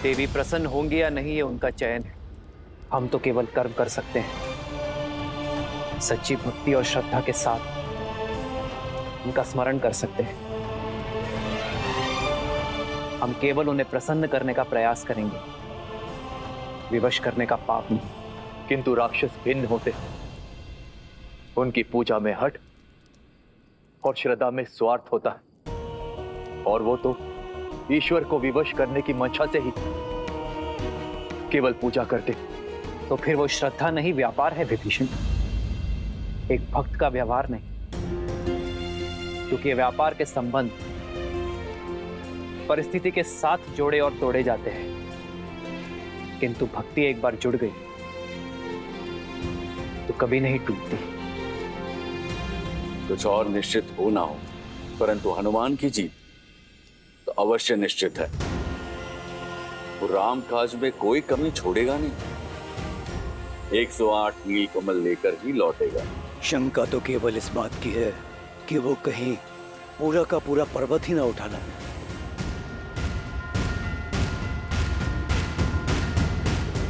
देवी प्रसन्न होंगी या नहीं, ये उनका चयन है। हम तो केवल कर्म कर सकते हैं, सच्ची भक्ति और श्रद्धा के साथ उनका स्मरण कर सकते हैं। हम केवल उन्हें प्रसन्न करने का प्रयास करेंगे, विवश करने का पाप नहीं। किंतु राक्षस भिन्न होते हैं, उनकी पूजा में हठ और श्रद्धा में स्वार्थ होता है, और वो तो ईश्वर को विवश करने की मंशा से ही केवल पूजा करते। तो फिर वो श्रद्धा नहीं, व्यापार है विभीषण, एक भक्त का व्यवहार नहीं। क्योंकि व्यापार के संबंध परिस्थिति के साथ जोड़े और तोड़े जाते हैं, किंतु भक्ति एक बार जुड़ गई तो कभी नहीं टूटती। कुछ और निश्चित हो ना हो, परंतु हनुमान की जीत तो अवश्य निश्चित है। वो राम काज में कोई कमी छोड़ेगा नहीं, 108 नील कमल लेकर ही लौटेगा। शंका तो केवल इस बात की है कि वो कहीं पूरा का पूरा पर्वत ही ना उठाना।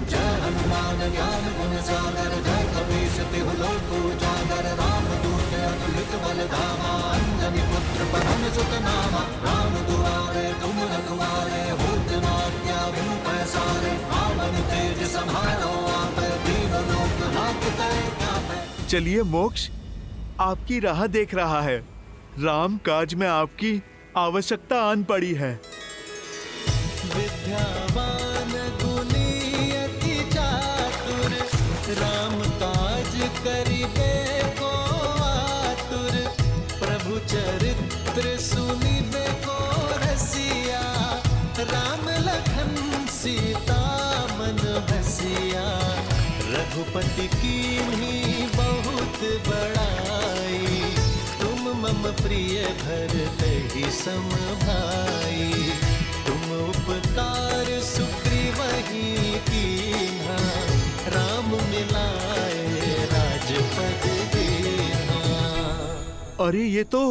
जय हनुमान ज्ञान गुण सागर, जय कपीस तिहु लोक उजागर, रामदूत अतुलित बल धामा, अंजनी पुत्र पवन सुत नामा। राम दुआरे तुम रखवारे, होत न आज्ञा बिनु पैसारे। रावण तेज सम्हारो आप, दीन लोक लांघते आप। चलिए मोक्ष आपकी राह देख रहा है। राम काज में आपकी आवश्यकता आन पड़ी है। विद्यावान गुणी अति चातुर, राम काज करिबे को आतुर। प्रभु चरित्र सुनिबे को रसिया, राम लखन सीता मन बसिया। रघुपति कीन्ही बहुत बड़ाई, तुम मम प्रिय भरतहि सम भाई। तुम उपकार सुग्रीवहि कीन्हा, राम मिलाए राजपद दीन्हा। अरे ये तो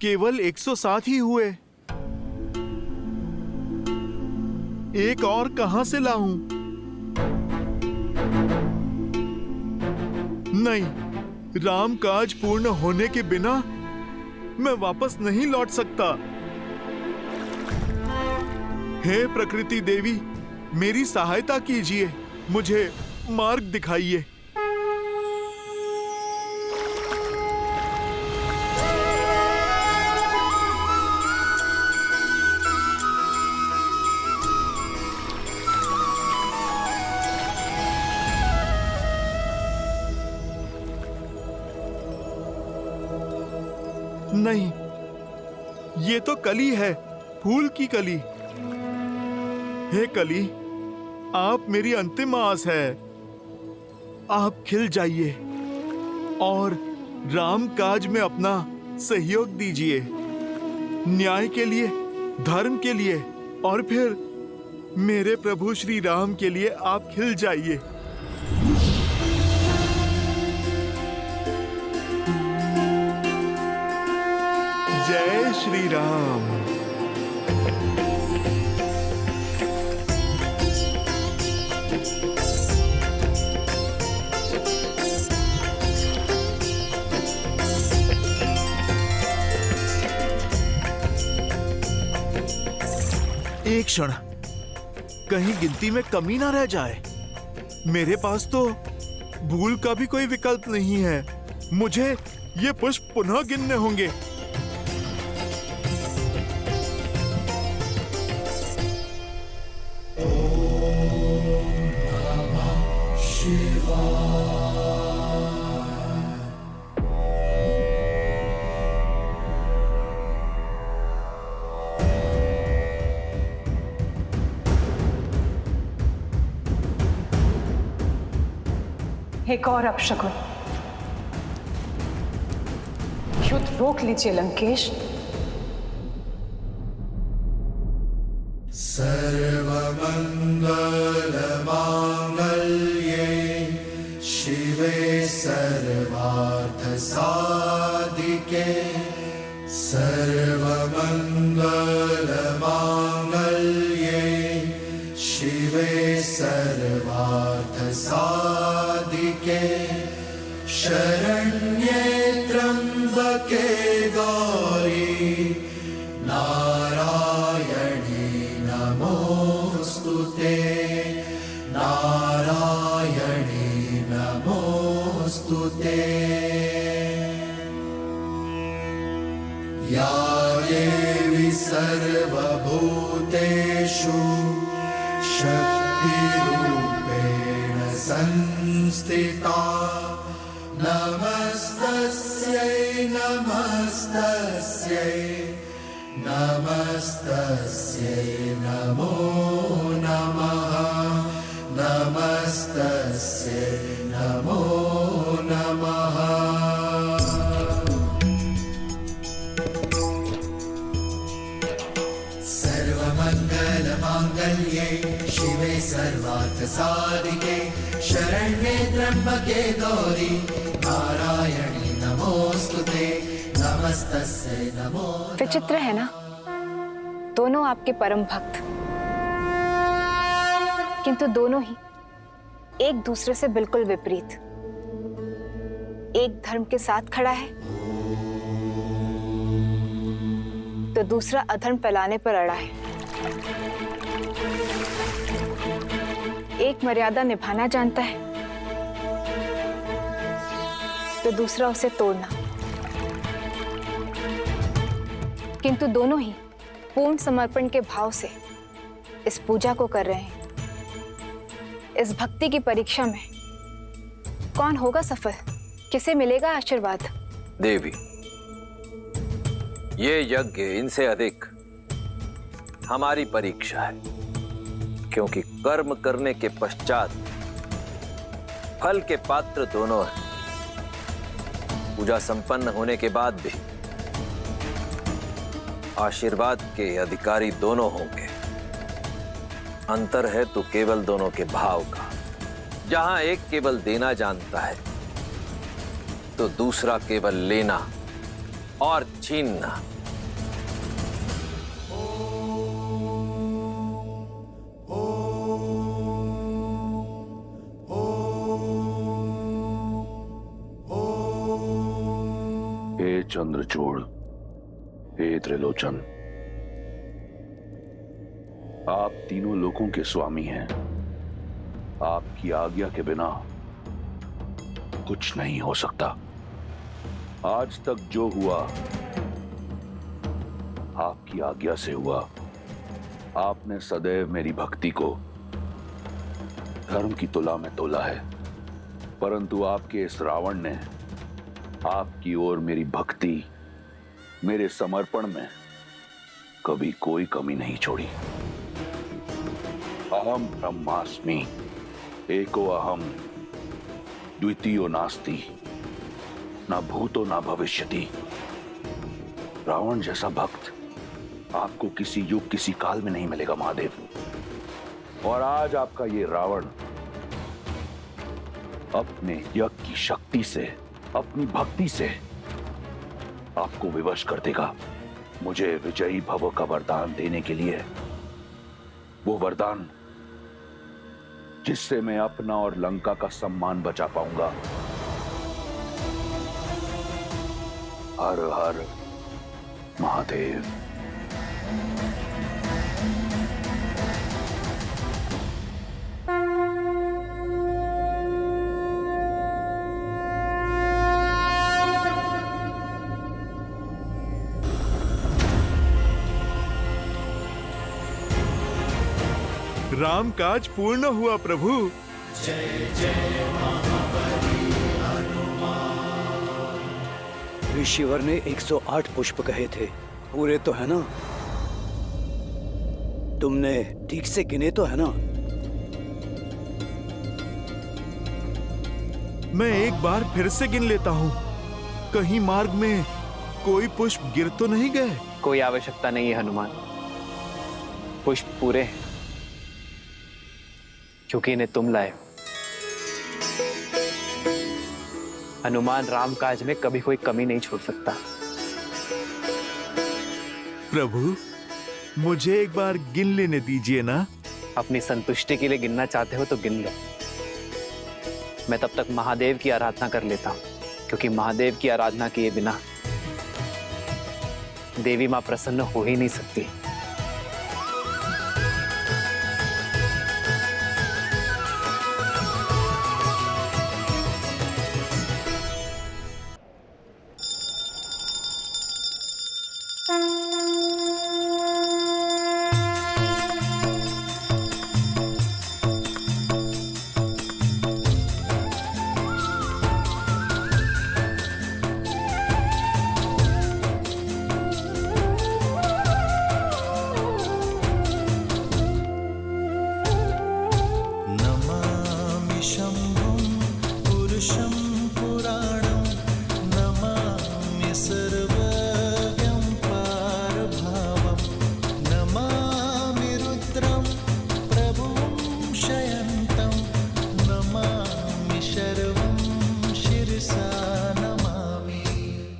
केवल 107 ही हुए, एक और कहां से लाऊं? नहीं, राम काज पूर्ण होने के बिना मैं वापस नहीं लौट सकता। हे प्रकृति देवी, मेरी सहायता कीजिए, मुझे मार्ग दिखाइए। नहीं, ये तो कली है, फूल की कली। हे कली, आप मेरी अंतिम आस है। आप खिल जाइए और राम काज में अपना सहयोग दीजिए, न्याय के लिए, धर्म के लिए, और फिर मेरे प्रभु श्री राम के लिए आप खिल जाइए। जय श्री राम। एक क्षण, कहीं गिनती में कमी ना रह जाए। मेरे पास तो भूल का भी कोई विकल्प नहीं है। मुझे ये पुष्प पुनः गिनने होंगे। एक और अपशकुन, युद्ध रोक लीजिए लंकेश। सर्वमंगलमांगल्ये शिवे सर्वार्थसाधिके, सर्वमंगलमांगल्ये सर्वार्थ साधिके शरण्ये त्र्यंबके गौरी नारायणी नमोस्तुते नारायणी नमोस्तुते या देवी सर्वभूतेषु शक्तिरूपेण संस्थिता नमस्तस्यै नमस्तस्यै नमस्तस्यै नमो नमः नमस्तस्यै नमो नमः सर्वमङ्गलमाङ्गल्ये शिवे सर्वार्थसाधिके शरण्ये त्र्यंबके गौरी नारायणी नमोस्तुते नमस्तस्यै नमो विचित्र है ना, दोनों आपके परम भक्त, किंतु दोनों ही एक दूसरे से बिल्कुल विपरीत। एक धर्म के साथ खड़ा है तो दूसरा अधर्म फैलाने पर अड़ा है। एक मर्यादा निभाना जानता है तो दूसरा उसे तोड़ना। किंतु दोनों ही पूर्ण समर्पण के भाव से इस पूजा को कर रहे हैं। इस भक्ति की परीक्षा में कौन होगा सफल, किसे मिलेगा आशीर्वाद? देवी, ये यज्ञ इनसे अधिक हमारी परीक्षा है, क्योंकि कर्म करने के पश्चात फल के पात्र दोनों हैं। पूजा संपन्न होने के बाद भी आशीर्वाद के अधिकारी दोनों होंगे। अंतर है तो केवल दोनों के भाव का। जहां एक केवल देना जानता है तो दूसरा केवल लेना और छीनना। हे चंद्रचूड़, हे त्रिलोचन, आप तीनों लोकों के स्वामी हैं। आपकी आज्ञा के बिना कुछ नहीं हो सकता। आज तक जो हुआ आपकी आज्ञा से हुआ। आपने सदैव मेरी भक्ति को धर्म की तुला में तोला है, परंतु आपके इस रावण ने आपकी ओर मेरी भक्ति, मेरे समर्पण में कभी कोई कमी नहीं छोड़ी। अहम ब्रह्मास्मि एको अहम द्वितीयो नास्ति ना भूतो ना भविष्यति। रावण जैसा भक्त आपको किसी युग किसी काल में नहीं मिलेगा महादेव। और आज आपका ये रावण अपने यज्ञ की शक्ति से, अपनी भक्ति से आपको विवश कर देगा। मुझे विजयी भव का वरदान देने के लिए, वो वरदान जिससे मैं अपना और लंका का सम्मान बचा पाऊंगा। हर हर महादेव। राम काज पूर्ण हुआ प्रभु। जय जय महाबली हनुमान। ऋषिवर ने 108 पुष्प कहे थे, पूरे तो है ना? तुमने ठीक से गिने तो है ना? मैं एक बार फिर से गिन लेता हूँ। कहीं मार्ग में कोई पुष्प गिर तो नहीं गए? कोई आवश्यकता नहीं है हनुमान, पुष्प पूरे हैं, क्योंकि इन्हें तुम लाए हो। हनुमान राम काज में कभी कोई कमी नहीं छोड़ सकता। प्रभु, मुझे एक बार गिन लेने दीजिए ना। अपनी संतुष्टि के लिए गिनना चाहते हो तो गिन लो। मैं तब तक महादेव की आराधना कर लेता हूं, क्योंकि महादेव की आराधना किए बिना देवी मां प्रसन्न हो ही नहीं सकती। नमामि शम्भुं पुरुषं पुराणं नमामि सर्वज्ञं पारभावं नमामि रुद्रं प्रभुं शयन्तं नमामि शर्वं शिरसा नमामि।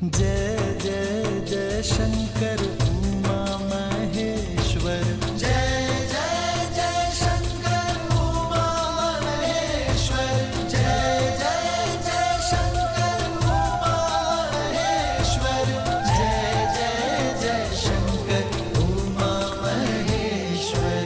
जय जय जय शंकर उमा महेश्वर, जय जय जय शंकर उमा महेश्वर, जय जय जय शंकर उमा महेश्वर, जय जय जय शंकर उमा महेश्वर।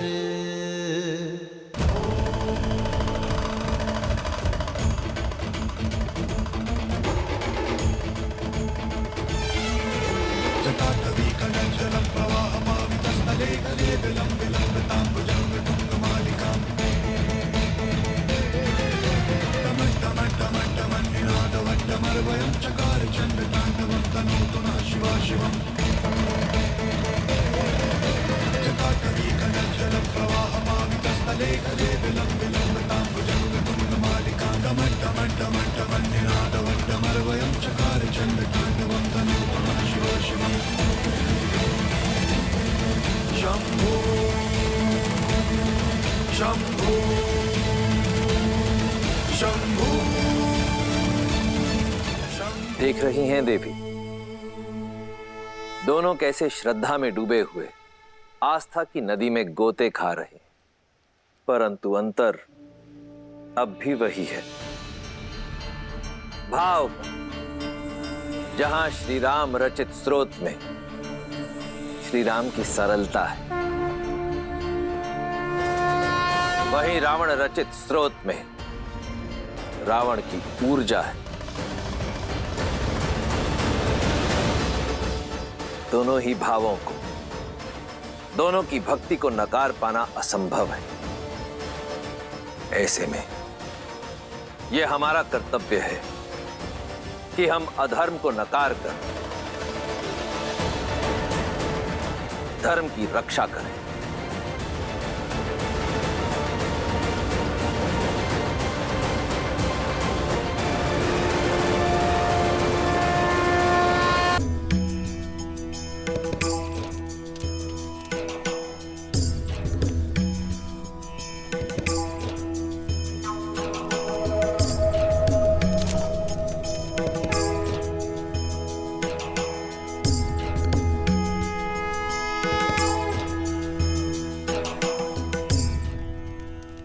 देख रही हैं देवी, दोनों कैसे श्रद्धा में डूबे हुए आस्था की नदी में गोते खा रहे हैं, परंतु अंतर अब भी वही है। भाव जहां श्री राम रचित स्रोत में श्री राम की सरलता है, वहीं रावण रचित स्रोत में रावण की ऊर्जा है। दोनों ही भावों को, दोनों की भक्ति को नकार पाना असंभव है। ऐसे में यह हमारा कर्तव्य है कि हम अधर्म को नकार कर धर्म की रक्षा करें।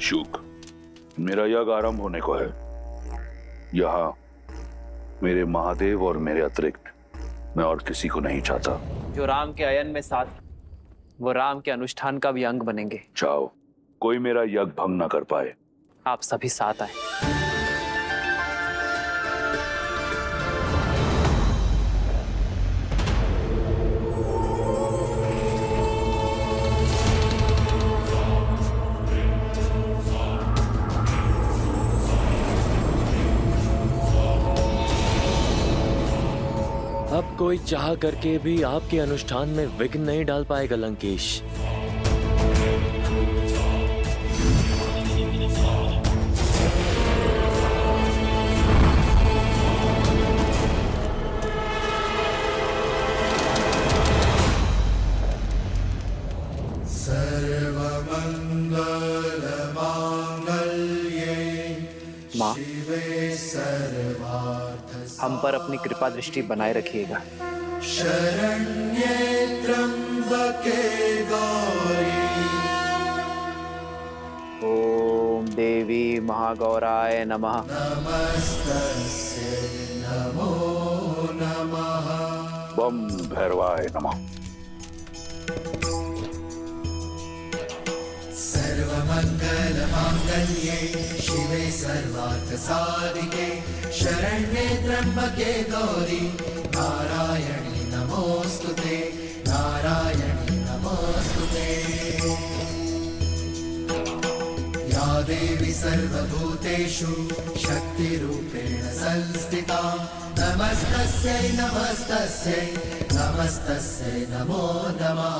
शुक, मेरा यज्ञ आरंभ होने को है। यहाँ मेरे महादेव और मेरे अतिरिक्त मैं और किसी को नहीं चाहता। जो राम के अयन में साथ, वो राम के अनुष्ठान का भी अंग बनेंगे। चाहो कोई मेरा यज्ञ भंग ना कर पाए। आप सभी साथ आए। अब कोई चाह करके भी आपके अनुष्ठान में विघ्न नहीं डाल पाएगा लंकेश। माँ, हम पर अपनी कृपा दृष्टि बनाए रखिएगा। शरण्ये त्र्यंबके गौरी ओम देवी महागौराय नमः। बम भैरवाय नमः। सर्वमंगल मांगल्ये शिवे सर्वार्थ साधिके शरण्ये त्र्यंबके गौरी नारायणी नमोस्तुते नारायणी नमोस्तुते। या देवी सर्वभूतेषु शक्तिरूपेण संस्थिता नमस्तस्यै नमस्तस्यै नमस्तस्यै नमो नमः।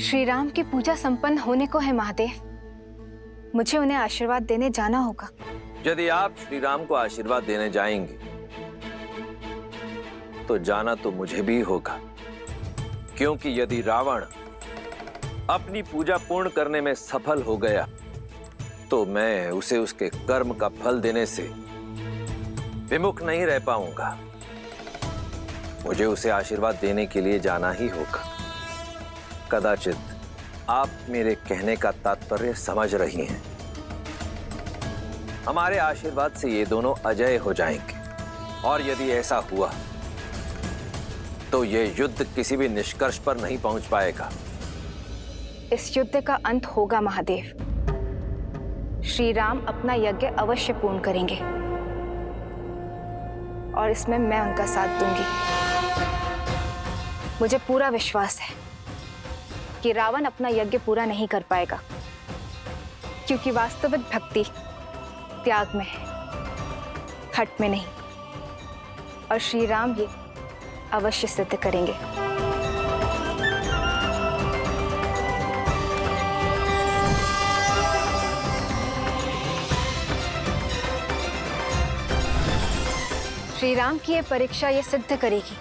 श्री राम की पूजा संपन्न होने को है महादेव। मुझे उन्हें आशीर्वाद देने जाना होगा। यदि आप श्री राम को आशीर्वाद देने जाएंगे तो जाना तो मुझे भी होगा, क्योंकि यदि रावण अपनी पूजा पूर्ण करने में सफल हो गया तो मैं उसे उसके कर्म का फल देने से विमुख नहीं रह पाऊंगा। मुझे उसे आशीर्वाद देने के लिए जाना ही होगा। कदाचित आप मेरे कहने का तात्पर्य समझ रही हैं। हमारे आशीर्वाद से ये दोनों अजय हो जाएंगे, और यदि ऐसा हुआ तो ये युद्ध किसी भी निष्कर्ष पर नहीं पहुंच पाएगा। इस युद्ध का अंत होगा महादेव। श्री राम अपना यज्ञ अवश्य पूर्ण करेंगे और इसमें मैं उनका साथ दूंगी। मुझे पूरा विश्वास है कि रावण अपना यज्ञ पूरा नहीं कर पाएगा, क्योंकि वास्तविक भक्ति त्याग में है, हट में नहीं। और श्री राम ये अवश्य सिद्ध करेंगे। श्री राम की ये परीक्षा ये सिद्ध करेगी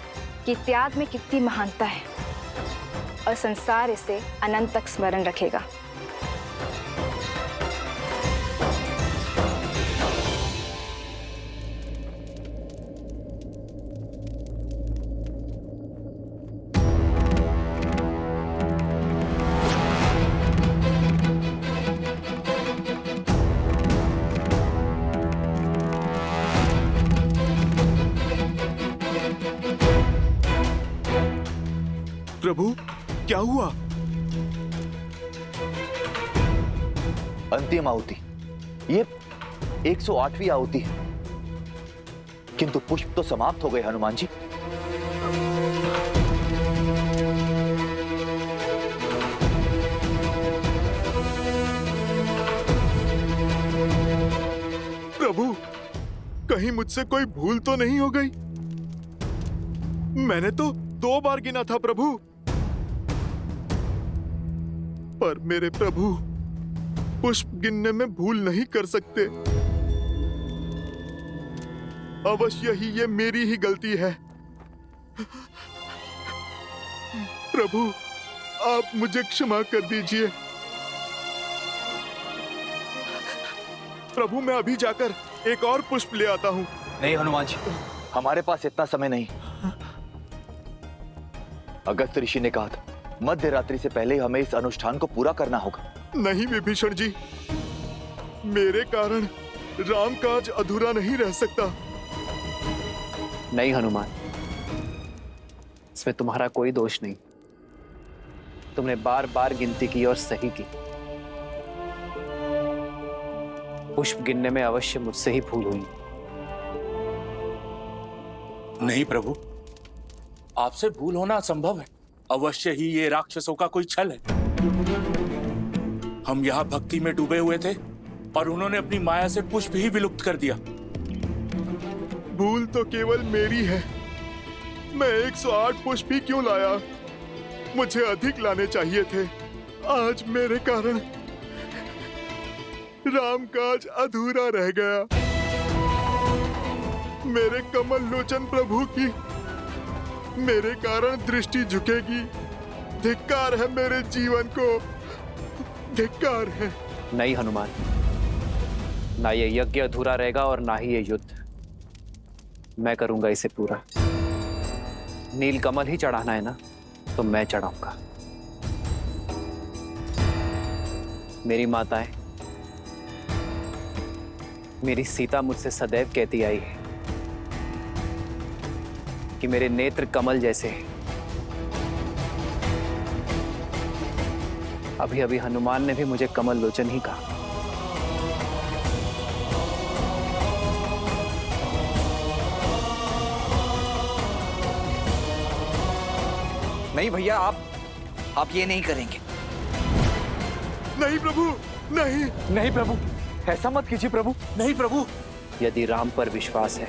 कि त्याग में कितनी महानता है, और संसार इसे अनंत तक स्मरण रखेगा। प्रभु, क्या हुआ? अंतिम आहुति, ये 108वीं आहुति है, किंतु पुष्प तो समाप्त हो गए हनुमान जी। प्रभु, कहीं मुझसे कोई भूल तो नहीं हो गई? मैंने तो 2 बार गिना था प्रभु। पर मेरे प्रभु पुष्प गिनने में भूल नहीं कर सकते। अवश्य ही ये मेरी ही गलती है। प्रभु, आप मुझे क्षमा कर दीजिए। प्रभु, मैं अभी जाकर एक और पुष्प ले आता हूं। नहीं हनुमान जी, हमारे पास इतना समय नहीं। अगस्त ऋषि ने कहा था मध्य रात्रि से पहले हमें इस अनुष्ठान को पूरा करना होगा। नहीं विभीषण जी, मेरे कारण रामकाज अधूरा नहीं रह सकता। नहीं हनुमान, इसमें तुम्हारा कोई दोष नहीं। तुमने बार बार गिनती की और सही की। पुष्प गिनने में अवश्य मुझसे ही भूल हुई। नहीं प्रभु, आपसे भूल होना असंभव है। अवश्य ही ये राक्षसों का कोई छल है। हम यहाँ भक्ति में डूबे हुए थे और उन्होंने अपनी माया से पुष्प ही विलुप्त कर दिया। भूल तो केवल मेरी है। मैं 108 पुष्प ही क्यों लाया? मुझे अधिक लाने चाहिए थे। आज मेरे कारण रामकाज अधूरा रह गया। मेरे कमल लोचन प्रभु की मेरे कारण दृष्टि झुकेगी। धिक्कार है मेरे जीवन को, धिक्कार है। नहीं हनुमान, ना ये यज्ञ अधूरा रहेगा और ना ही ये युद्ध। मैं करूंगा इसे पूरा। नील कमल ही चढ़ाना है ना, तो मैं चढ़ाऊंगा। मेरी माताएं, मेरी सीता मुझसे सदैव कहती आई है कि मेरे नेत्र कमल जैसे हैं। अभी अभी हनुमान ने भी मुझे कमल लोचन ही कहा। नहीं भैया, आप ये नहीं करेंगे। नहीं प्रभु, नहीं। नहीं प्रभु, ऐसा मत कीजिए प्रभु। नहीं प्रभु। यदि राम पर विश्वास है,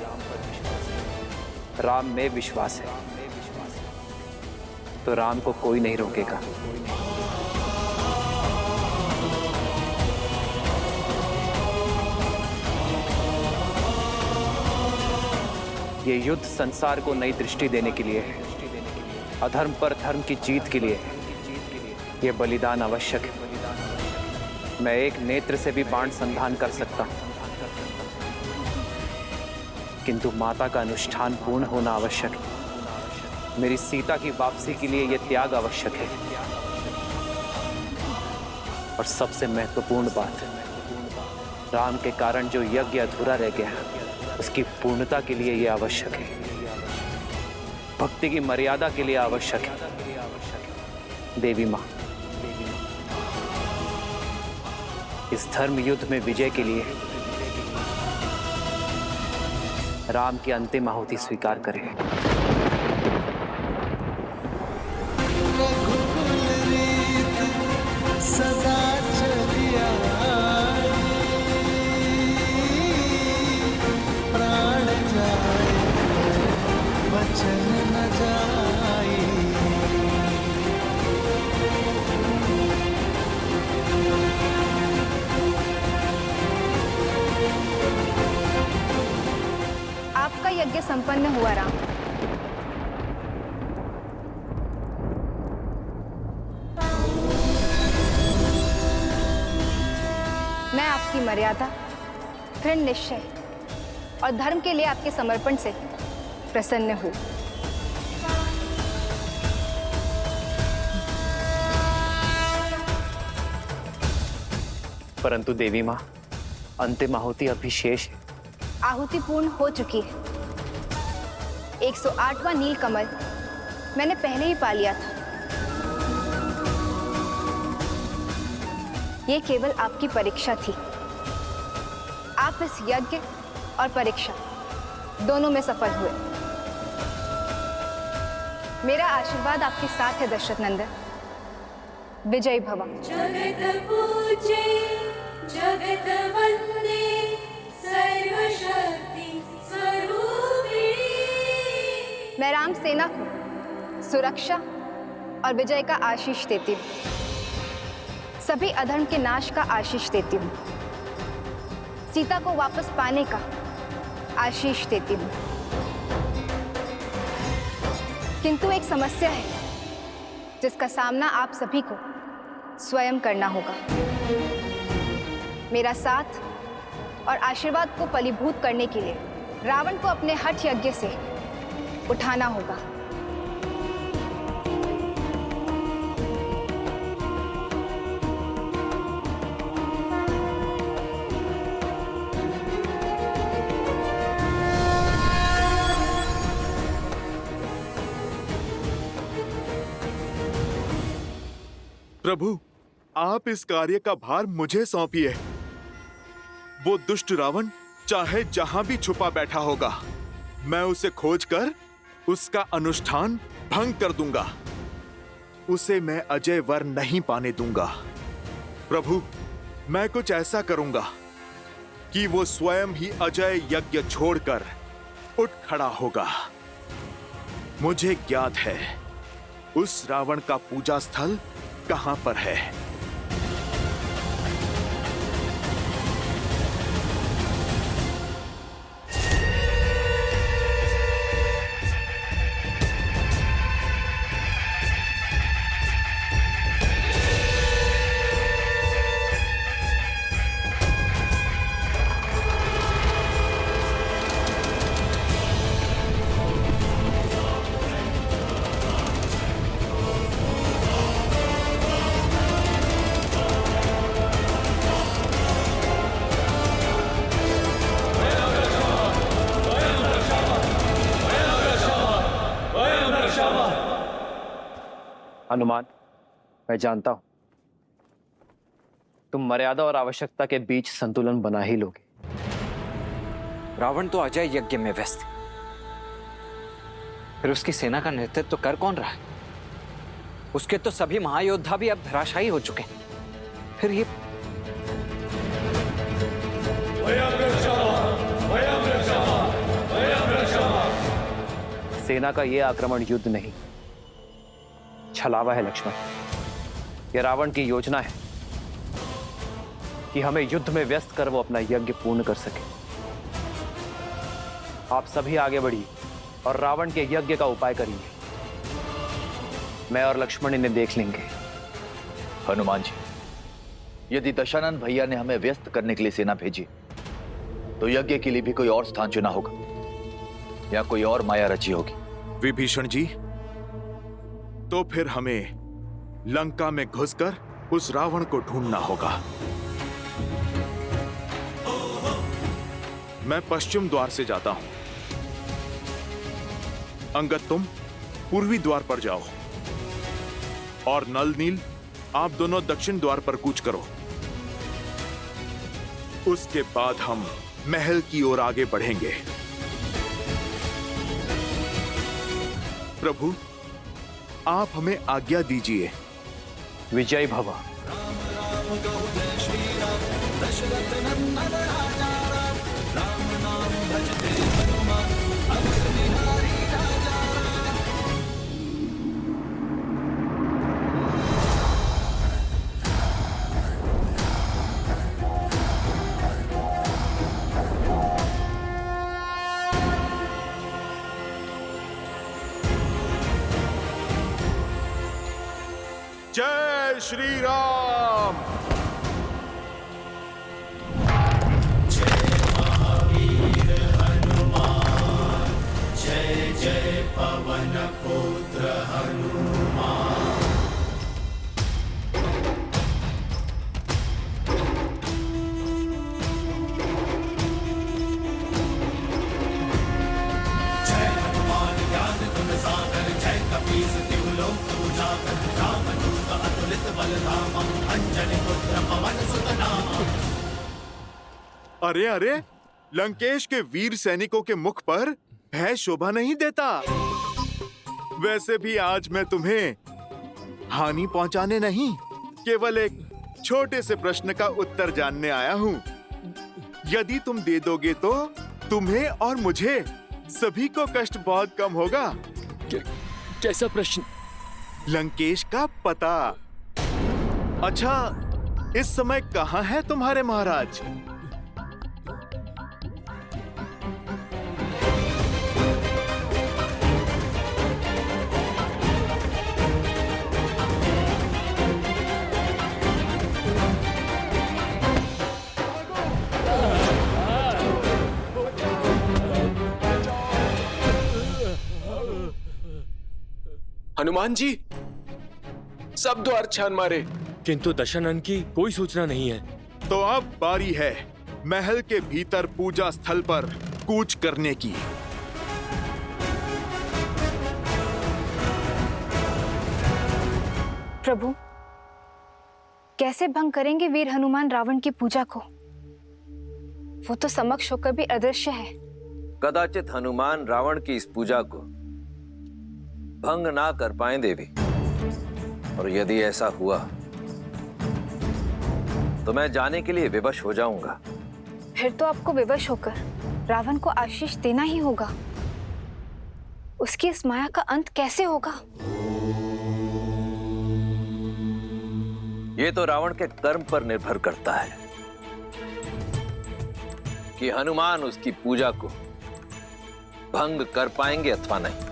राम में विश्वास है, तो राम को कोई नहीं रोकेगा। ये युद्ध संसार को नई दृष्टि देने के लिए है, अधर्म पर धर्म की जीत के लिए है। ये बलिदान आवश्यक है। मैं एक नेत्र से भी बाण संधान कर सकता हूं, किंतु माता का अनुष्ठान पूर्ण होना आवश्यक है। मेरी सीता की वापसी के लिए यह त्याग आवश्यक है। और सबसे महत्वपूर्ण बात, राम के कारण जो यज्ञ अधूरा रह गया, उसकी पूर्णता के लिए यह आवश्यक है। भक्ति की मर्यादा के लिए आवश्यक है। देवी मां, इस धर्म युद्ध में विजय के लिए राम की अंतिम आहुति स्वीकार करें। सदा चलिया प्राण जाए वचन न जाए। आपका यज्ञ संपन्न हुआ राम। मैं आपकी मर्यादा, दृढ़ निश्चय और धर्म के लिए आपके समर्पण से प्रसन्न हूं। परंतु देवी मां, अंतिम आहुति अभी शेष है। आहुति पूर्ण हो चुकी है। 108वां नील कमल मैंने पहले ही पा लिया था। ये केवल आपकी परीक्षा थी। आप इस यज्ञ और परीक्षा दोनों में सफल हुए। मेरा आशीर्वाद आपके साथ है दशरथ नंदन। विजयी भव। जगत पूजे जगत वंदे सर्वशक्ति स्वरूपिणी। मैं राम सेना को सुरक्षा और विजय का आशीष देती हूँ। सभी अधर्म के नाश का आशीष देती हूँ। सीता को वापस पाने का आशीष देती हूँ। किंतु एक समस्या है जिसका सामना आप सभी को स्वयं करना होगा। मेरा साथ और आशीर्वाद को फलीभूत करने के लिए रावण को अपने हठ यज्ञ से उठाना होगा। प्रभु, आप इस कार्य का भार मुझे सौंपिए। वो दुष्ट रावण चाहे जहां भी छुपा बैठा होगा, मैं उसे खोजकर उसका अनुष्ठान भंग कर दूंगा। उसे मैं अजय वर नहीं पाने दूंगा। प्रभु, मैं कुछ ऐसा करूंगा कि वो स्वयं ही अजय यज्ञ छोड़कर उठ खड़ा होगा। मुझे ज्ञात है उस रावण का पूजा स्थल कहां पर है। हनुमान, मैं जानता हूं तुम मर्यादा और आवश्यकता के बीच संतुलन बना ही लोगे। रावण तो अजय यज्ञ में व्यस्त है। फिर उसकी सेना का नेतृत्व तो कर कौन रहा है? उसके तो सभी महायोद्धा भी अब धराशायी हो चुके हैं। फिर ये सेना का यह आक्रमण युद्ध नहीं, छलावा है लक्ष्मण। यह रावण की योजना है कि हमें युद्ध में व्यस्त कर वो अपना यज्ञ पूर्ण कर सके। आप सभी आगे बढ़िए और रावण के यज्ञ का उपाय करिए। मैं और लक्ष्मण इन्हें देख लेंगे। हनुमान जी, यदि दशानन भैया ने हमें व्यस्त करने के लिए सेना भेजी तो यज्ञ के लिए भी कोई और स्थान चुना होगा या कोई और माया रची होगी। विभीषण जी, तो फिर हमें लंका में घुसकर उस रावण को ढूंढना होगा। मैं पश्चिम द्वार से जाता हूं। अंगद, तुम पूर्वी द्वार पर जाओ और नल नील, आप दोनों दक्षिण द्वार पर कूच करो। उसके बाद हम महल की ओर आगे बढ़ेंगे। प्रभु, आप हमें आज्ञा दीजिए। विजय भव। जय श्री राम। जय जय पवन पुत्र हनुमान। जय हनुमान ज्ञान गुण सागर, जय कपीस तिहु लोक उजागर। रामदूत अतुलित बल धामा, अंजनी पुत्र पवन सुत नामा। अरे अरे, लंकेश के वीर सैनिकों के मुख पर भय शोभा नहीं देता। वैसे भी आज मैं तुम्हें हानि पहुंचाने नहीं, केवल एक छोटे से प्रश्न का उत्तर जानने आया हूं। यदि तुम दे दोगे तो तुम्हें और मुझे सभी को कष्ट बहुत कम होगा। कैसा प्रश्न? लंकेश का पता। अच्छा, इस समय कहाँ है तुम्हारे महाराज? हनुमान जी, सब द्वार छान मारे, किंतु दशानन की कोई सूचना नहीं है। तो अब बारी है महल के भीतर पूजा स्थल पर कूच करने की। प्रभु, कैसे भंग करेंगे वीर हनुमान रावण की पूजा को? वो तो समक्ष होकर भी अदृश्य है। कदाचित हनुमान रावण की इस पूजा को भंग ना कर पाए देवी, और यदि ऐसा हुआ तो मैं जाने के लिए विवश हो जाऊंगा। फिर तो आपको विवश होकर रावण को आशीष देना ही होगा। उसकी इस माया का अंत कैसे होगा? ये तो रावण के कर्म पर निर्भर करता है कि हनुमान उसकी पूजा को भंग कर पाएंगे अथवा नहीं।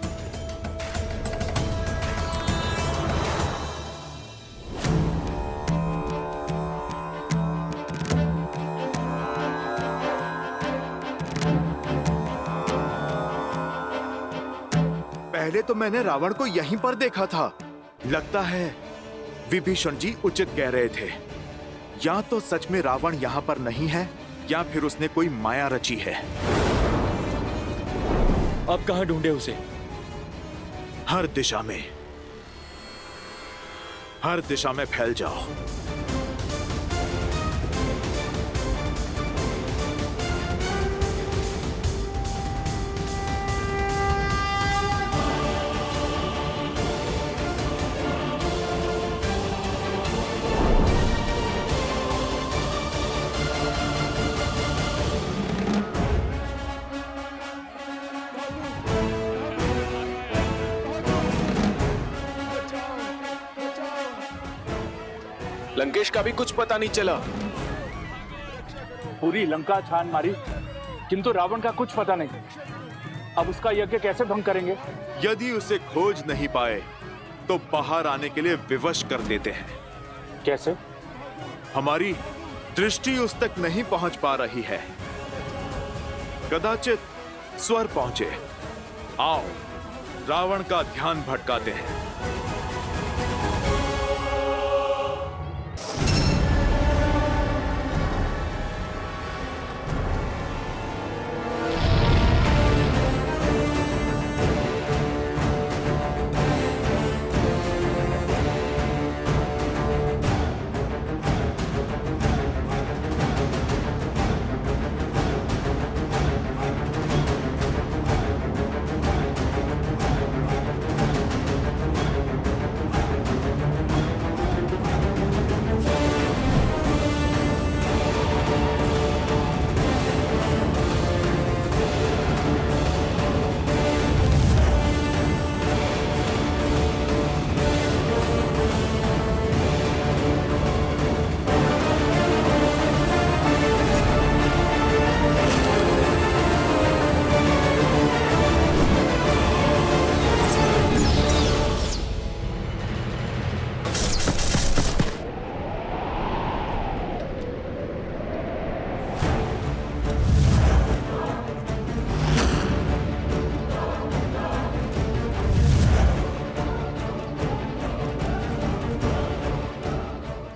पहले तो मैंने रावण को यहीं पर देखा था। लगता है विभीषण जी उचित कह रहे थे। या तो सच में रावण यहाँ पर नहीं है, या फिर उसने कोई माया रची है। अब कहाँ ढूंढे उसे? हर दिशा में। हर दिशा में फैल जाओ। लंकेश का भी कुछ पता नहीं चला। पूरी लंका छान मारी, किंतु रावण का कुछ पता नहीं। अब उसका यज्ञ कैसे भंग करेंगे? यदि उसे खोज नहीं पाए तो बाहर आने के लिए विवश कर देते हैं। कैसे? हमारी दृष्टि उस तक नहीं पहुंच पा रही है। कदाचित स्वर पहुंचे। आओ रावण का ध्यान भटकाते हैं।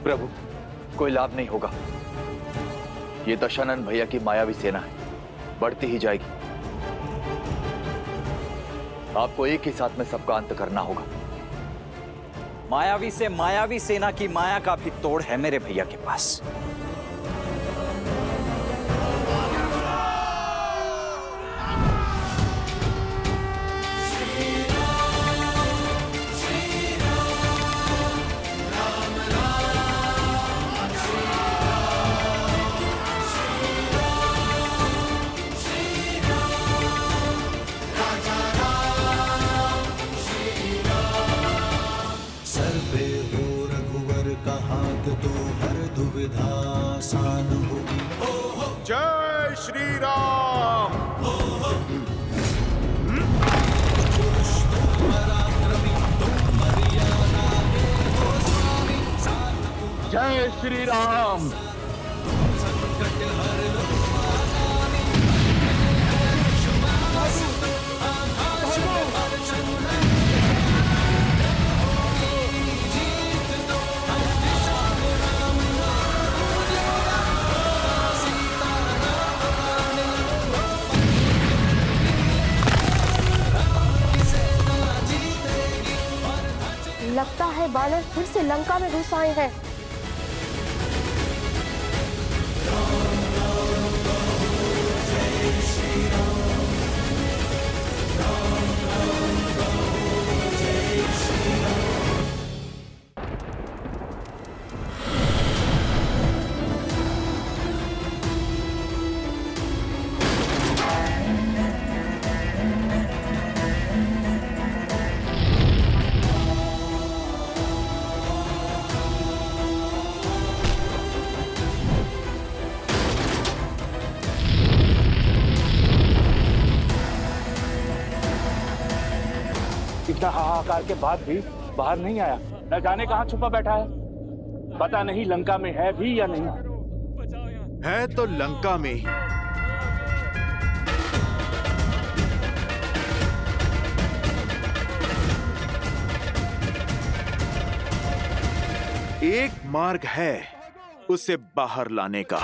प्रभु, कोई लाभ नहीं होगा। ये दशानन भैया की मायावी सेना है, बढ़ती ही जाएगी। आपको एक ही साथ में सबका अंत करना होगा। मायावी से मायावी सेना की माया का भी तोड़ है मेरे भैया के पास। सर पे हो रघुवर का हाथ तो हर दुविधा आसान होगी। जय श्री राम। जय श्री राम। लगता है बानर फिर से लंका में घुस आए हैं। इतना हाहाकार के बाद भी बाहर नहीं आया। न जाने कहां छुपा बैठा है। पता नहीं लंका में है भी या नहीं। है तो लंका में ही। एक मार्ग है उसे बाहर लाने का।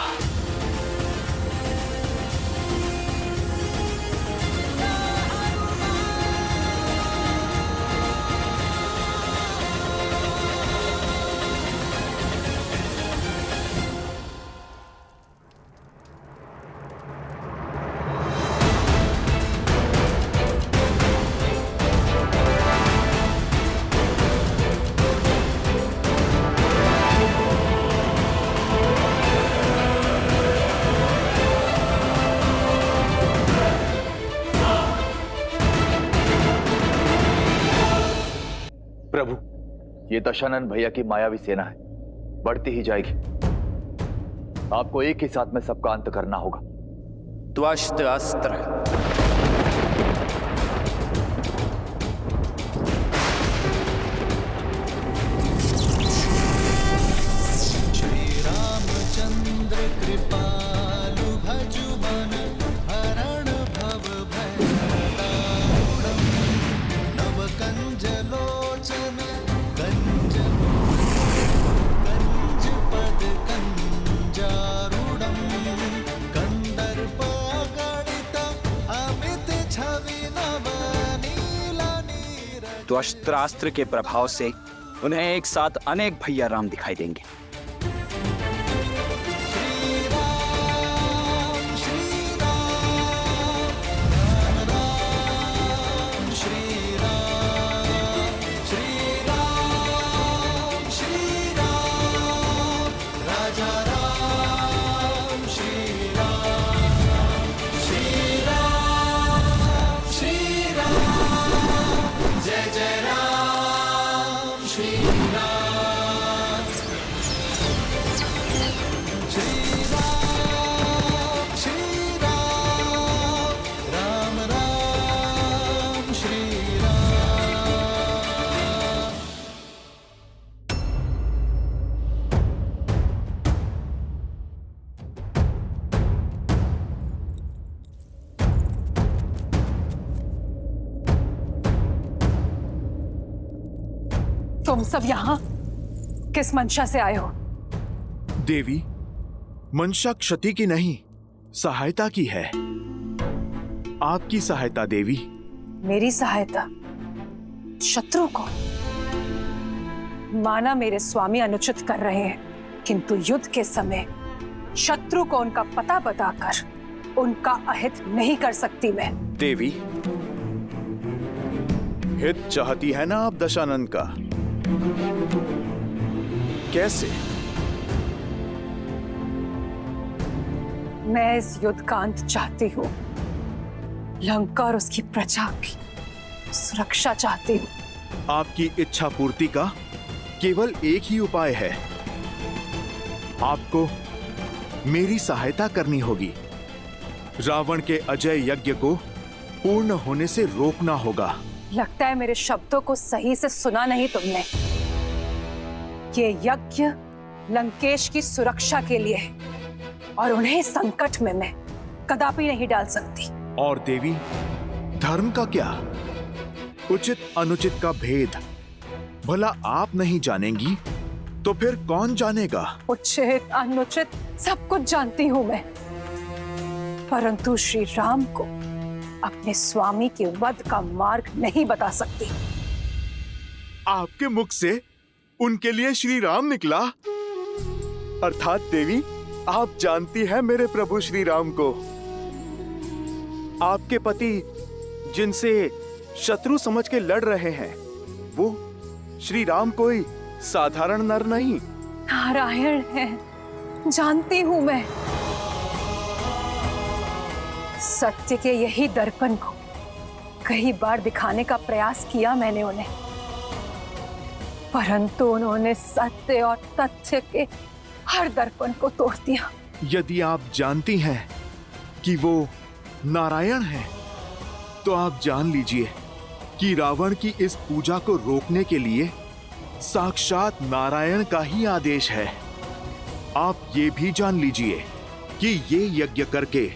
ये दशानन भैया की मायावी सेना है, बढ़ती ही जाएगी। आपको एक ही साथ में सबका अंत करना होगा। त्वष्ट अस्त्र। रामचंद्र कृपालु भजु मन हरण भव भय दारुणम् नव कंज लोचन कंज पद कंजारूढ़म् कंदर्प गणित अमित छवि नव नीला नीर। त्वष्ट्रास्त्र के प्रभाव से उन्हें एक साथ अनेक भैया राम दिखाई देंगे। तुम सब यहाँ किस मंशा से आए हो? देवी, मंशा क्षति की नहीं, सहायता की है। आपकी सहायता देवी। मेरी सहायता शत्रु को? माना मेरे स्वामी अनुचित कर रहे हैं, किंतु युद्ध के समय शत्रु को उनका पता बताकर उनका अहित नहीं कर सकती मैं। देवी, हित चाहती है ना आप दशानन का? कैसे? मैं इस युद्ध का अंत चाहती हूँ। लंका और उसकी प्रजा की सुरक्षा चाहती हूँ। आपकी इच्छा पूर्ति का केवल एक ही उपाय है। आपको मेरी सहायता करनी होगी। रावण के अजय यज्ञ को पूर्ण होने से रोकना होगा। लगता है मेरे शब्दों को सही से सुना नहीं तुमने। ये यज्ञ लंकेश की सुरक्षा के लिए है और उन्हें संकट में मैं कदापि नहीं डाल सकती। और देवी, धर्म का क्या? उचित अनुचित का भेद भला आप नहीं जानेंगी तो फिर कौन जानेगा? उचित अनुचित सब कुछ जानती हूं मैं, परंतु श्री राम को अपने स्वामी के वध का मार्ग नहीं बता सकती। आपके मुख से उनके लिए श्री राम निकला? अर्थात देवी, आप जानती हैं मेरे प्रभु श्री राम को। आपके पति जिनसे शत्रु समझ के लड़ रहे हैं, वो श्री राम कोई साधारण नर नहीं, नारायण है। जानती हूं मैं। सत्य के यही दर्पण को कई बार दिखाने का प्रयास किया मैंने उन्हें, परंतु उन्होंने सत्य और तथ्य के हर दर्पण को तोड़ दिया। यदि आप जानती हैं कि वो नारायण हैं, तो आप जान लीजिए कि रावण की इस पूजा को रोकने के लिए साक्षात नारायण का ही आदेश है। आप ये भी जान लीजिए कि ये यज्ञ करके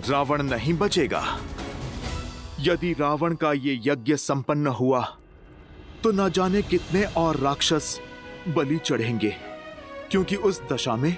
रावण नहीं बचेगा। यदि रावण का ये यज्ञ संपन्न हुआ तो न जाने कितने और राक्षस बलि चढ़ेंगे, क्योंकि उस दशा में